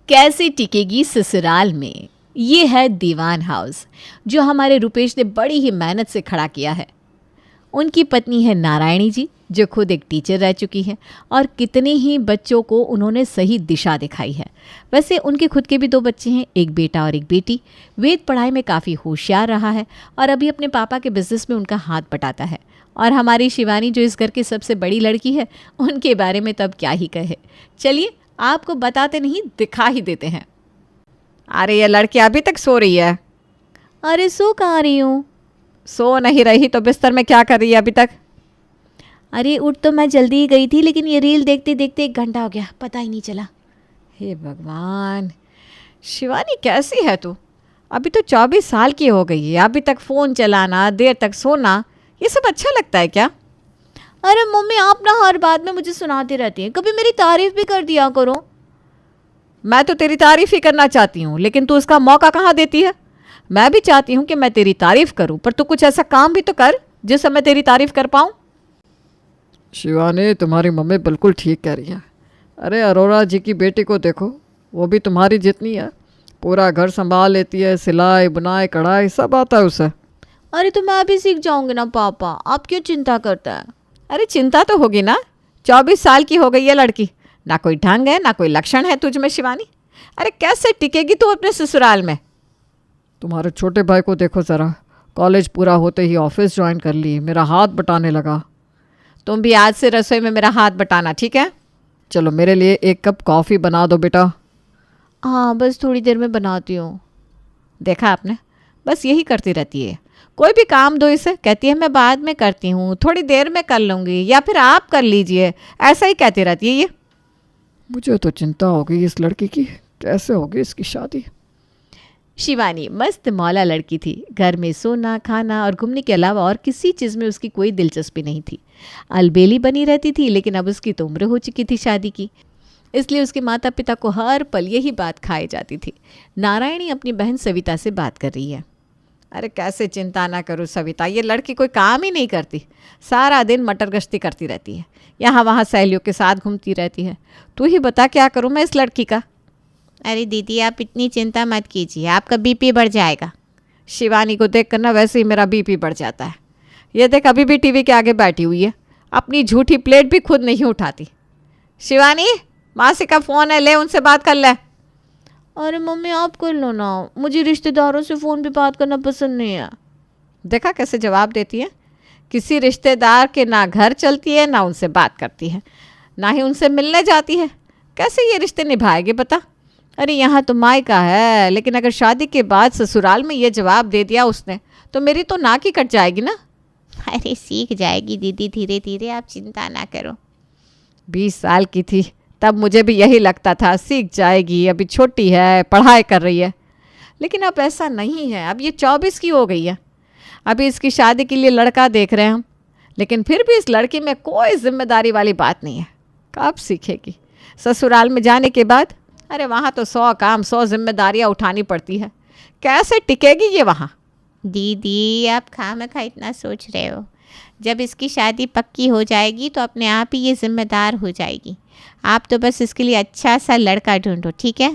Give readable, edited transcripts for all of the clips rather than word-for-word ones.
कैसे टिकेगी ससुराल में। ये है दीवान हाउस जो हमारे रुपेश ने बड़ी ही मेहनत से खड़ा किया है। उनकी पत्नी है नारायणी जी जो खुद एक टीचर रह चुकी है और कितने ही बच्चों को उन्होंने सही दिशा दिखाई है। वैसे उनके खुद के भी 2 बच्चे हैं, एक बेटा और एक बेटी। वेद पढ़ाई में काफ़ी होशियार रहा है और अभी अपने पापा के बिजनेस में उनका हाथ बटाता है। और हमारी शिवानी जो इस घर की सबसे बड़ी लड़की है, उनके बारे में तब क्या ही कहे। चलिए आपको बताते नहीं, दिखा ही देते हैं। अरे ये लड़की अभी तक सो रही है। अरे सो कहाँ रही हूँ? सो नहीं रही तो बिस्तर में क्या कर रही है अभी तक? अरे उठ तो मैं जल्दी ही गई थी, लेकिन ये रील देखते देखते 1 घंटा हो गया, पता ही नहीं चला। हे भगवान, शिवानी कैसी है तू? अभी तो 24 साल की हो गई है, अभी तक फ़ोन चलाना, देर तक सोना, ये सब अच्छा लगता है क्या? अरे मम्मी आप ना हर बात में मुझे सुनाती रहती हैं, कभी मेरी तारीफ भी कर दिया करो। मैं तो तेरी तारीफ ही करना चाहती हूँ, लेकिन तू उसका मौका कहाँ देती है? मैं भी चाहती हूँ कि मैं तेरी तारीफ करूँ, पर तू कुछ ऐसा काम भी तो कर जिससे मैं तेरी तारीफ कर पाऊँ। शिवानी, तुम्हारी मम्मी बिल्कुल ठीक कह रही है। अरे अरोरा जी की बेटी को देखो, वो भी तुम्हारी जितनी है, पूरा घर संभाल लेती है, सिलाई बुनाई कढ़ाई सब आता है उसे। अरे तो मैं भी सीख जाऊंगी ना पापा, आप क्यों चिंता करते हैं? अरे चिंता तो होगी ना, 24 साल की हो गई है लड़की, ना कोई ढंग है ना कोई लक्षण है तुझ में शिवानी। अरे कैसे टिकेगी तू अपने ससुराल में? तुम्हारे छोटे भाई को देखो ज़रा, कॉलेज पूरा होते ही ऑफिस ज्वाइन कर ली, मेरा हाथ बटाने लगा। तुम भी आज से रसोई में मेरा हाथ बटाना, ठीक है? चलो मेरे लिए 1 कप कॉफ़ी बना दो बेटा। हाँ बस थोड़ी देर में बनाती हूँ। देखा आपने, बस यही करती रहती है। कोई भी काम दो इसे, कहती है मैं बाद में करती हूँ, थोड़ी देर में कर लूँगी, या फिर आप कर लीजिए, ऐसा ही कहती रहती है ये। मुझे तो चिंता हो गई इस लड़की की, कैसे होगी इसकी शादी। शिवानी मस्त मौला लड़की थी। घर में सोना खाना और घूमने के अलावा और किसी चीज़ में उसकी कोई दिलचस्पी नहीं थी। अलबेली बनी रहती थी, लेकिन अब उसकी तो उम्र हो चुकी थी शादी की, इसलिए उसके माता पिता को हर पल यही बात खाई जाती थी। नारायणी अपनी बहन सविता से बात कर रही है। अरे कैसे चिंता ना करूँ सविता, ये लड़की कोई काम ही नहीं करती, सारा दिन मटर गश्ती करती रहती है, यहाँ वहाँ सहेलियों के साथ घूमती रहती है। तू ही बता क्या करूँ मैं इस लड़की का? अरे दीदी आप इतनी चिंता मत कीजिए, आपका बीपी बढ़ जाएगा। शिवानी को देख कर ना वैसे ही मेरा बीपी बढ़ जाता है। ये देख अभी भी टीवी के आगे बैठी हुई है, अपनी झूठी प्लेट भी खुद नहीं उठाती। शिवानी, मासी का फ़ोन है, ले उनसे बात कर ले। अरे मम्मी आप कर लो ना, मुझे रिश्तेदारों से फ़ोन पे बात करना पसंद नहीं है। देखा कैसे जवाब देती है। किसी रिश्तेदार के ना घर चलती है, ना उनसे बात करती है, ना ही उनसे मिलने जाती है। कैसे ये रिश्ते निभाएगी बता? अरे यहाँ तो मायका है, लेकिन अगर शादी के बाद ससुराल में ये जवाब दे दिया उसने तो मेरी तो नाक ही कट जाएगी ना। अरे सीख जाएगी दीदी धीरे धीरे, आप चिंता ना करो। 20 साल की थी तब मुझे भी यही लगता था, सीख जाएगी, अभी छोटी है, पढ़ाई कर रही है। लेकिन अब ऐसा नहीं है, अब ये 24 की हो गई है। अभी इसकी शादी के लिए लड़का देख रहे हैं हम, लेकिन फिर भी इस लड़की में कोई जिम्मेदारी वाली बात नहीं है। कब सीखेगी? ससुराल में जाने के बाद? अरे वहाँ तो 100 काम 100 जिम्मेदारियाँ उठानी पड़ती है, कैसे टिकेगी ये वहाँ? दीदी आप खामखा इतना सोच रहे हो, जब इसकी शादी पक्की हो जाएगी तो अपने आप ही ये जिम्मेदार हो जाएगी। आप तो बस इसके लिए अच्छा सा लड़का ढूंढो, ठीक है?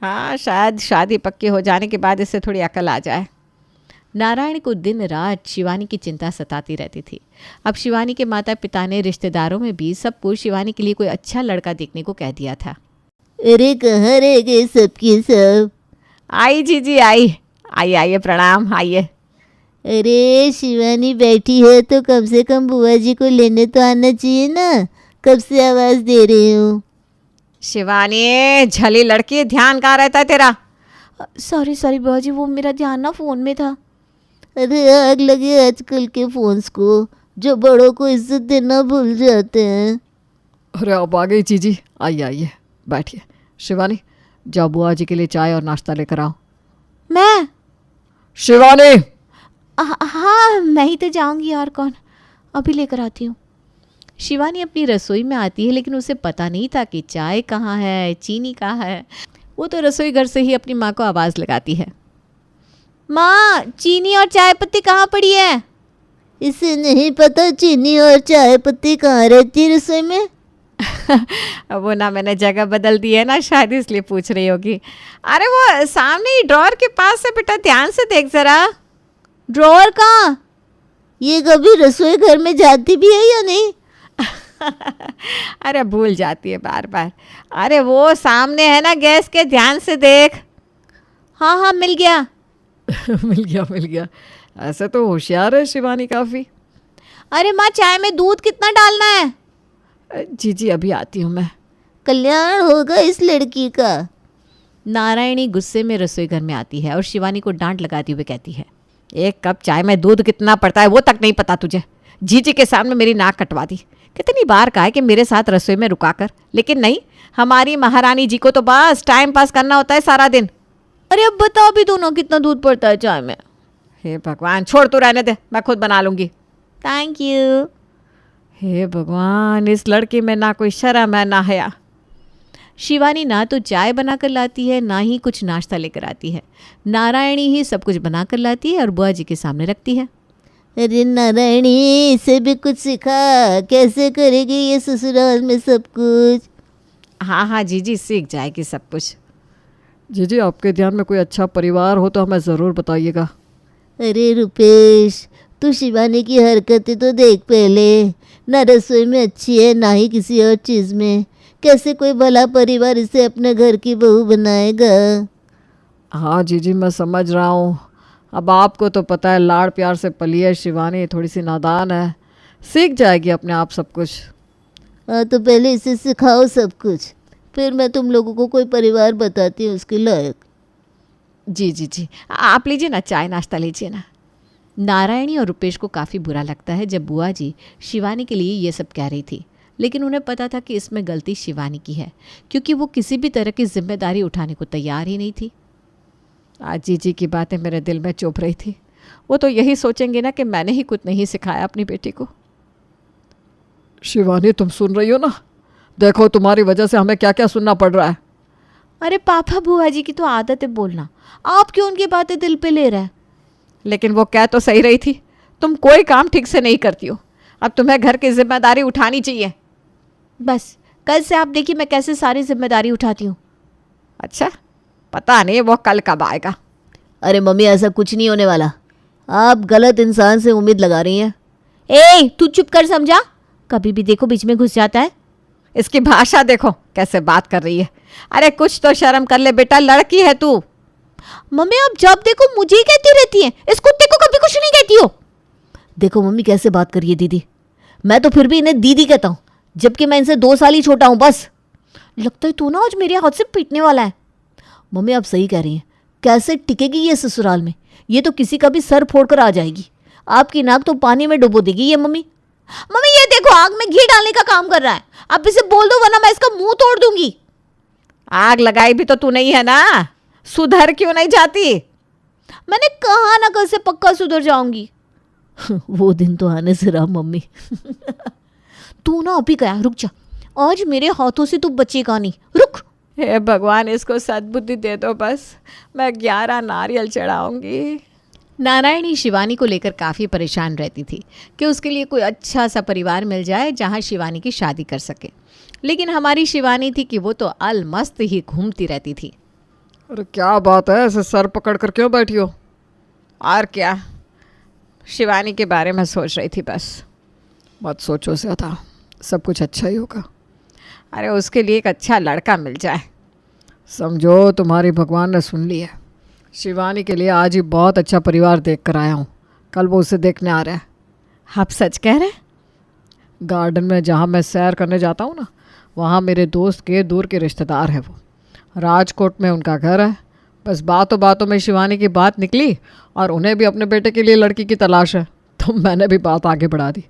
हाँ शायद शादी पक्की हो जाने के बाद इससे थोड़ी अकल आ जाए। नारायण को दिन रात शिवानी की चिंता सताती रहती थी। अब शिवानी के माता पिता ने रिश्तेदारों में भी सबको शिवानी के लिए कोई अच्छा लड़का देखने को कह दिया था। अरे कहाँ रह गए सबके सब? आई जीजी आई, आइए आइए, प्रणाम, आइए। अरे शिवानी बैठी है तो कम से कम बुआ जी को लेने तो आना चाहिए ना, कब से आवाज़ दे रही हूँ। शिवानी झली लड़की, ध्यान कहाँ रहता है तेरा? सॉरी बुआ जी, वो मेरा ध्यान ना फ़ोन में था। अरे आग लगे आजकल के फ़ोन्स को, जो बड़ों को इज्जत देना भूल जाते हैं। अरे आप आ गई जीजी, आइए आइए बैठिए। शिवानी जाओ बुआ जी के लिए चाय और नाश्ता लेकर आओ। मैं? शिवानी! हाँ मैं ही तो जाऊंगी, और कौन, अभी लेकर आती हूँ। शिवानी अपनी रसोई में आती है, लेकिन उसे पता नहीं था कि चाय कहाँ है, चीनी कहाँ है। वो तो रसोई घर से ही अपनी माँ को आवाज़ लगाती है, माँ चीनी और चाय पत्ती कहाँ पड़ी है? इसे नहीं पता चीनी और चाय पत्ती कहाँ रहती है रसोई में? वो ना मैंने जगह बदल दी है ना, शायद इसलिए पूछ रही होगी। अरे वो सामने ही ड्रॉअर के पास है बेटा, ध्यान से देख जरा। ड्रॉअर कहाँ? ये कभी रसोई घर में जाती भी है या नहीं? अरे भूल जाती है बार बार। अरे वो सामने है ना गैस के, ध्यान से देख। हाँ हाँ मिल गया। मिल गया। ऐसे तो होशियार है शिवानी काफ़ी। अरे माँ चाय में दूध कितना डालना है? जी अभी आती हूँ मैं। कल्याण होगा इस लड़की का। नारायणी गुस्से में रसोई घर में आती है और शिवानी को डांट लगाती हुए कहती है, एक कप चाय में दूध कितना पड़ता है वो तक नहीं पता तुझे। जीजी के सामने मेरी नाक कटवा दी। कितनी बार कहा है कि मेरे साथ रसोई में रुका कर, लेकिन नहीं, हमारी महारानी जी को तो बस टाइम पास करना होता है सारा दिन। अरे अब बता भी दो ना कितना दूध पड़ता है चाय में। हे भगवान, छोड़ तू, रहने दे, मैं खुद बना लूँगी। Thank you. हे भगवान, इस लड़की में ना कोई शर्म है ना हया। शिवानी ना तो चाय बनाकर लाती है ना ही कुछ नाश्ता लेकर आती है। नारायणी ही सब कुछ बनाकर लाती है और बुआ जी के सामने रखती है। अरे नारायणी, इसे भी कुछ सिखा, कैसे करेगी ये ससुराल में सब कुछ? हाँ जीजी, सीख जाएगी सब कुछ। जी आपके ध्यान में कोई अच्छा परिवार हो तो हमें ज़रूर बताइएगा। अरे रुपेश, तू शिवानी की हरकतें तो देख पहले। ना रसोई में अच्छी है ना ही किसी और चीज़ में। कैसे कोई भला परिवार इसे अपने घर की बहू बनाएगा? हाँ जी मैं समझ रहा हूँ। अब आपको तो पता है लाड़ प्यार से पली है शिवानी, थोड़ी सी नादान है, सीख जाएगी अपने आप सब कुछ। हाँ तो पहले इसे सिखाओ सब कुछ, फिर मैं तुम लोगों को कोई परिवार बताती हूँ उसके लायक। जी आप लीजिए ना, चाय नाश्ता लीजिए ना। नारायणी और रुपेश को काफ़ी बुरा लगता है जब बुआ जी शिवानी के लिए ये सब कह रही थी, लेकिन उन्हें पता था कि इसमें गलती शिवानी की है, क्योंकि वो किसी भी तरह की जिम्मेदारी उठाने को तैयार ही नहीं थी। आज जीजी की बातें मेरे दिल में चुभ रही थी। वो तो यही सोचेंगे ना कि मैंने ही कुछ नहीं सिखाया अपनी बेटी को। शिवानी तुम सुन रही हो ना? देखो तुम्हारी वजह से हमें क्या क्या सुनना पड़ रहा है। अरे पापा, बुआ जी की तो आदत है बोलना, आप क्यों उनकी बातें दिल पे ले रहे हैं? लेकिन वो कह तो सही रही थी, तुम कोई काम ठीक से नहीं करती हो, अब तुम्हें घर की जिम्मेदारी उठानी चाहिए। बस कल से आप देखिए मैं कैसे सारी जिम्मेदारी उठाती हूँ। अच्छा, पता नहीं वो कल कब आएगा। अरे मम्मी, ऐसा कुछ नहीं होने वाला। आप गलत इंसान से उम्मीद लगा रही हैं। ए तू चुप कर, समझा? कभी भी देखो बीच में घुस जाता है। इसकी भाषा देखो कैसे बात कर रही है। अरे कुछ तो शर्म कर ले बेटा, लड़की है तू। मम्मी आप जब देखो मुझे ही कहती रहती हैं, इस कुत्ते को कभी कुछ नहीं कहती हो। देखो मम्मी कैसे बात कर रही है दीदी। मैं तो फिर भी इन्हें दीदी कहता हूँ, जबकि मैं इनसे 2 साल ही छोटा हूँ बस। लगता है तू ना आज मेरे हाथ से पीटने वाला है। मम्मी आप सही कह रही हैं। कैसे टिकेगी ये ससुराल में? ये तो किसी का भी सर फोड़ कर आ जाएगी। आपकी नाक तो पानी में डुबो देगी ये मम्मी। मम्मी ये देखो आग में घी डालने का काम कर रहा है, आप इसे बोल दो वरना मैं इसका मुंह तोड़ दूंगी। आग लगाई भी तो तू नहीं है ना, सुधर क्यों नहीं जाती? मैंने कहा ना कल से पक्का सुधर जाऊंगी। वो दिन तो आने से रहा मम्मी। तू ना अभी गया, रुक जा, आज मेरे हाथों से तू बचेगा नहीं, रुक। हे भगवान, इसको सद्बुद्धि दे दो बस, मैं 11 नारियल चढ़ाऊंगी। नारायणी शिवानी को लेकर काफ़ी परेशान रहती थी कि उसके लिए कोई अच्छा सा परिवार मिल जाए जहां शिवानी की शादी कर सके, लेकिन हमारी शिवानी थी कि वो तो अलमस्त ही घूमती रहती थी। अरे क्या बात है, ऐसे सर पकड़ कर क्यों बैठी हो? और क्या, शिवानी के बारे में सोच रही थी बस। मत सोचो ज़्यादा, सब कुछ अच्छा ही होगा। अरे उसके लिए एक अच्छा लड़का मिल जाए। समझो तुम्हारी भगवान ने सुन ली है। शिवानी के लिए आज ही बहुत अच्छा परिवार देख कर आया हूँ, कल वो उसे देखने आ रहा है। आप सच कह रहे हैं? गार्डन में जहाँ मैं सैर करने जाता हूँ ना, वहाँ मेरे दोस्त के दूर के रिश्तेदार हैं। वो राजकोट में उनका घर है। बस बातों बातों में शिवानी की बात निकली और उन्हें भी अपने बेटे के लिए लड़की की तलाश है, तो मैंने भी बात आगे बढ़ा दी।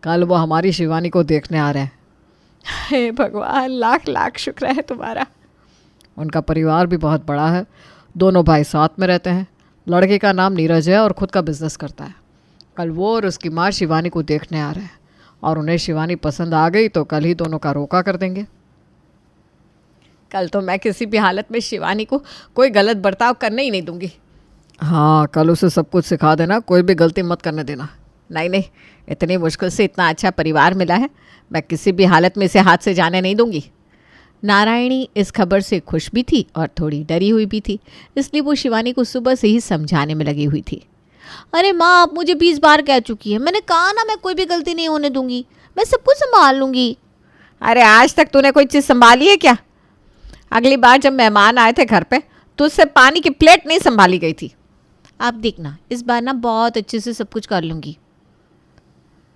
कल वो हमारी शिवानी को देखने आ रहे हैं। हे भगवान, लाख लाख शुक्र है तुम्हारा। उनका परिवार भी बहुत बड़ा है, दोनों भाई साथ में रहते हैं। लड़के का नाम नीरज है और ख़ुद का बिजनेस करता है। कल वो और उसकी माँ शिवानी को देखने आ रहे हैं और उन्हें शिवानी पसंद आ गई तो कल ही दोनों का रोका कर देंगे। कल तो मैं किसी भी हालत में शिवानी को कोई गलत बर्ताव करने ही नहीं दूंगी। हाँ, कल उसे सब कुछ सिखा देना, कोई भी गलती मत करने देना। नहीं नहीं, इतनी मुश्किल से इतना अच्छा परिवार मिला है, मैं किसी भी हालत में इसे हाथ से जाने नहीं दूंगी। नारायणी इस खबर से खुश भी थी और थोड़ी डरी हुई भी थी, इसलिए वो शिवानी को सुबह से ही समझाने में लगी हुई थी। अरे माँ, आप मुझे 20 बार कह चुकी है, मैंने कहा ना मैं कोई भी गलती नहीं होने दूंगी, मैं सब कुछ संभाल लूंगी। अरे आज तक तूने कोई चीज़ संभाली है क्या? अगली बार जब मेहमान आए थे घर पे तो उससे पानी की प्लेट नहीं संभाली गई थी। आप देखना, इस बार ना बहुत अच्छे से सब कुछ कर लूंगी।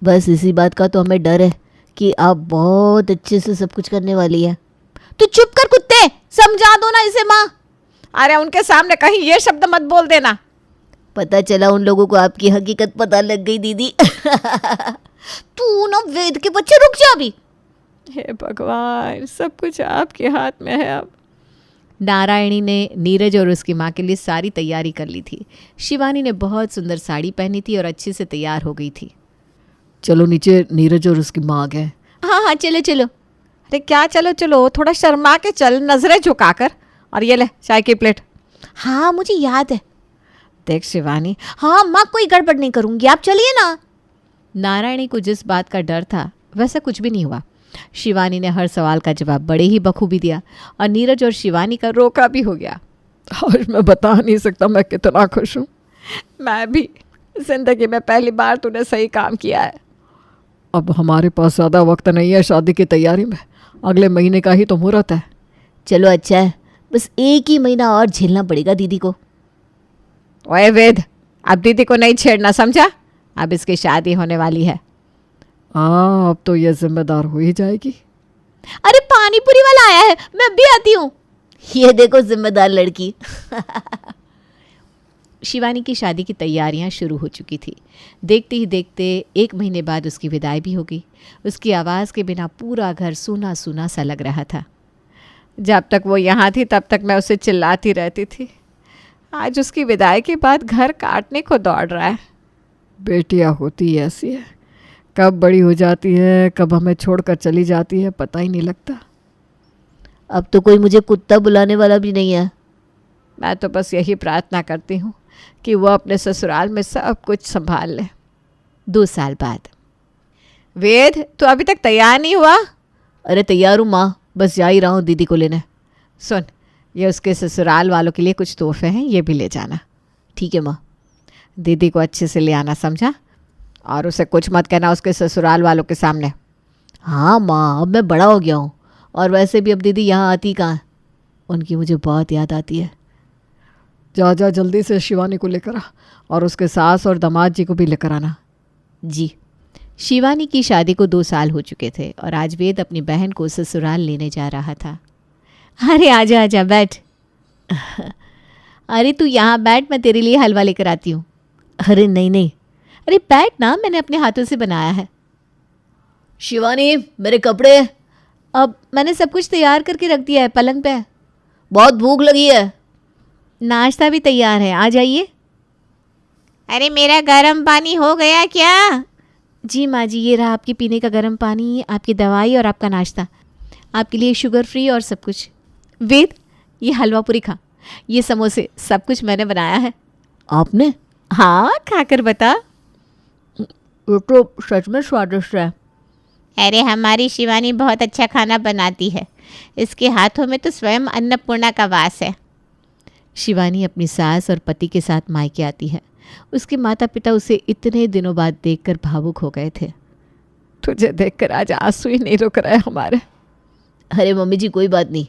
बस इसी बात का तो हमें डर है कि आप बहुत अच्छे से सब कुछ करने वाली है। तो चुप कर कुत्ते, समझा दो ना इसे माँ। अरे उनके सामने कहीं ये शब्द मत बोल देना। पता चला उन लोगों को आपकी हकीकत पता लग गई दीदी। तू ना वेद के बच्चे, रुक जा अभी। हे भगवान, सब कुछ आपके हाथ में है अब। नारायणी ने नीरज और उसकी माँ के लिए सारी तैयारी कर ली थी। शिवानी ने बहुत सुंदर साड़ी पहनी थी और अच्छे से तैयार हो गई थी। चलो नीचे, नीरज और उसकी माँ आ गए। हाँ हाँ, चलो चलो। अरे क्या चलो चलो, थोड़ा शर्मा के चल, नजरें झुकाकर। और ये ले चाय की प्लेट। हाँ मुझे याद है। देख शिवानी, हाँ माँ, कोई गड़बड़ नहीं करूँगी, आप चलिए ना। नारायणी को जिस बात का डर था वैसा कुछ भी नहीं हुआ। शिवानी ने हर सवाल का जवाब बड़े ही बखूबी दिया और नीरज और शिवानी का रोका भी हो गया। आज मैं बता नहीं सकता मैं कितना खुश हूँ। मैं भी, जिंदगी में पहली बार तूने सही काम किया है। अब हमारे पास ज़्यादा वक्त नहीं है शादी की तैयारी में, अगले महीने का ही तो मुहूर्त है। चलो अच्छा है, बस 1 ही महीना और झेलना पड़ेगा दीदी को। ओए वेद, अब दीदी को नहीं छेड़ना, समझा? अब इसकी शादी होने वाली है। हाँ, अब तो ये जिम्मेदार हो ही जाएगी। अरे पानी पूरी वाला आया है, मैं भी आती हूँ। ये देखो जिम्मेदार लड़की। शिवानी की शादी की तैयारियां शुरू हो चुकी थी। देखते ही देखते 1 महीने बाद उसकी विदाई भी हो गई। उसकी आवाज़ के बिना पूरा घर सूना सूना सा लग रहा था। जब तक वो यहाँ थी तब तक मैं उसे चिल्लाती रहती थी। आज उसकी विदाई के बाद घर काटने को दौड़ रहा है। बेटियाँ होती ही ऐसी है, कब बड़ी हो जाती है, कब हमें छोड़कर चली जाती है, पता ही नहीं लगता। अब तो कोई मुझे कुत्ता बुलाने वाला भी नहीं है। मैं तो बस यही प्रार्थना करती हूँ कि वो अपने ससुराल में सब कुछ संभाल ले। 2 साल बाद। वेद, तू अभी तक तैयार नहीं हुआ? अरे तैयार हूँ माँ, बस जा ही रहा हूँ दीदी को लेने। सुन, ये उसके ससुराल वालों के लिए कुछ तोहफे हैं, ये भी ले जाना। ठीक है माँ। दीदी को अच्छे से ले आना, समझा? और उसे कुछ मत कहना उसके ससुराल वालों के सामने। हाँ माँ, अब मैं बड़ा हो गया हूँ, और वैसे भी अब दीदी यहाँ आती कहाँ है, उनकी मुझे बहुत याद आती है। जा जा जल्दी से शिवानी को लेकर आ, और उसके सास और दामाद जी को भी लेकर आना। जी। शिवानी की शादी को 2 साल हो चुके थे और आज वेद अपनी बहन को ससुराल लेने जा रहा था। अरे आजा आजा, बैठ। अरे तू यहाँ बैठ, मैं तेरे लिए हलवा लेकर आती हूँ। अरे नहीं नहीं। अरे बैठ ना, मैंने अपने हाथों से बनाया है। शिवानी, मेरे कपड़े। अब मैंने सब कुछ तैयार करके रख दिया है पलंग पे। बहुत भूख लगी है। नाश्ता भी तैयार है, आ जाइए। अरे मेरा गर्म पानी हो गया क्या? जी माँ जी, ये रहा आपके पीने का गर्म पानी, आपकी दवाई और आपका नाश्ता। आपके लिए शुगर फ्री और सब कुछ। वेद, ये हलवा पूरी खा, ये समोसे, सब कुछ मैंने बनाया है। आपने? हाँ, खाकर बता। ये तो सच में स्वादिष्ट है। अरे हमारी शिवानी बहुत अच्छा खाना बनाती है, इसके हाथों में तो स्वयं अन्नपूर्णा का वास है। शिवानी अपनी सास और पति के साथ मायके आती है। उसके माता पिता उसे इतने दिनों बाद देखकर भावुक हो गए थे। तुझे देखकर आज आंसू ही नहीं रुक रहे हमारे। अरे मम्मी जी, कोई बात नहीं,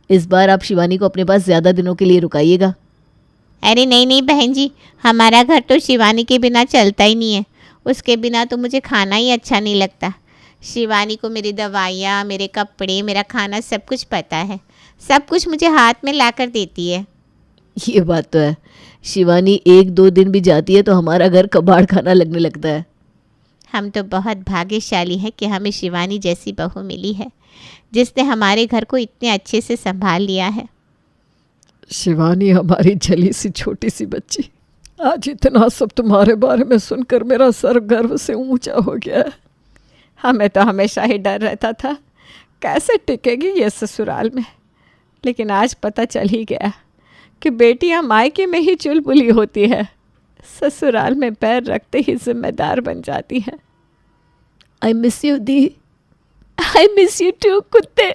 इस बार आप शिवानी को अपने पास ज़्यादा दिनों के लिए रुकाइएगा। अरे नहीं नहीं बहन जी, हमारा घर तो शिवानी के बिना चलता ही नहीं है। उसके बिना तो मुझे खाना ही अच्छा नहीं लगता। शिवानी को मेरी दवाइयाँ, मेरे कपड़े, मेरा खाना सब कुछ पता है। सब कुछ मुझे हाथ में लाकर देती है। ये बात तो है, शिवानी 1-2 दिन भी जाती है तो हमारा घर कबाड़ खाना लगने लगता है। हम तो बहुत भाग्यशाली हैं कि हमें शिवानी जैसी बहू मिली है, जिसने हमारे घर को इतने अच्छे से संभाल लिया है। शिवानी हमारी जली सी छोटी सी बच्ची, आज इतना सब तुम्हारे बारे में सुनकर मेरा सर गर्व से ऊंचा हो गया है। हमें तो हमेशा ही डर रहता था कैसे टिकेगी ये ससुराल में, लेकिन आज पता चल ही गया कि बेटियां मायके में ही चुलबुली होती है, ससुराल में पैर रखते ही जिम्मेदार बन जाती हैं। आई मिस यू दी, आई मिस यू टू कुत्ते।